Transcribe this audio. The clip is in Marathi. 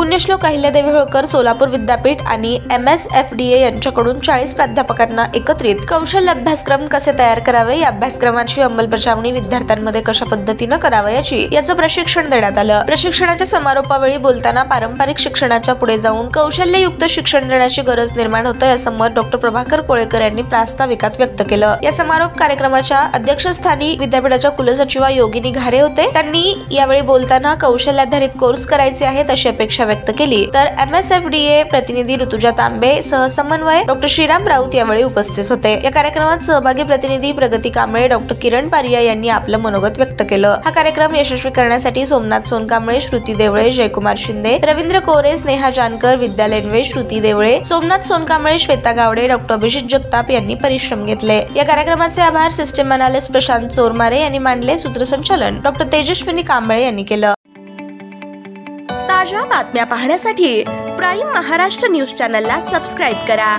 पुण्यश्लोक अहिल्यादेवी होळकर सोलापूर विद्यापीठ आणि MSFDA यांच्याकडून 40 प्राध्यापकांना एकत्रित कौशल्य अभ्यासक्रम कसे तयार करावे, या अभ्यासक्रमाची अंमलबजावणी विद्यार्थ्यांमध्ये कशा पद्धतीने करावे याचं प्रशिक्षण देण्यात आलं। प्रशिक्षणाच्या समारोपावेळी बोलताना पारंपरिक शिक्षणाच्या पुढे जाऊन कौशल्ययुक्त शिक्षण देण्याची गरज निर्माण होते असं मत डॉ. प्रभाकर कोळेकर यांनी प्रास्ताविकात व्यक्त केलं। या समारोप कार्यक्रमाच्या अध्यक्षस्थानी विद्यापीठाच्या कुलसचिवा योगिनी घारे होते। त्यांनी यावेळी बोलताना कौशल्याधारित कोर्स करायचे आहेत अशी अपेक्षा व्यक्त केली। तर MSFDA प्रतिनिधी ऋतुजा तांबे, सहसमन्वय डॉ. श्रीराम राऊत यावेळी उपस्थित होते। या कार्यक्रमात सहभागी प्रतिनिधी प्रगती कांबळे, डॉ. किरण पारिया यांनी आपलं मनोगत व्यक्त केलं। हा कार्यक्रम यशस्वी करण्यासाठी सोमनाथ सोनकांबळे, श्रुती देवळे, जयकुमार शिंदे, रवींद्र कोरे, स्नेहा जानकर, विद्या लेनवे, श्रुती देवळे, सोमनाथ सोनकांबळे, श्वेता गावडे, डॉ. अभिजित जगताप यांनी परिश्रम घेतले। या कार्यक्रमाचे आभार सिस्टम अनालिस्ट प्रशांत चोरमारे यांनी मांडले। सूत्रसंचालन डॉ. तेजस्विनी कांबळे यांनी केलं। ताज्या बातम्या पाहण्यासाठी प्राईम महाराष्ट्र न्यूज चॅनलला सबस्क्राईब करा।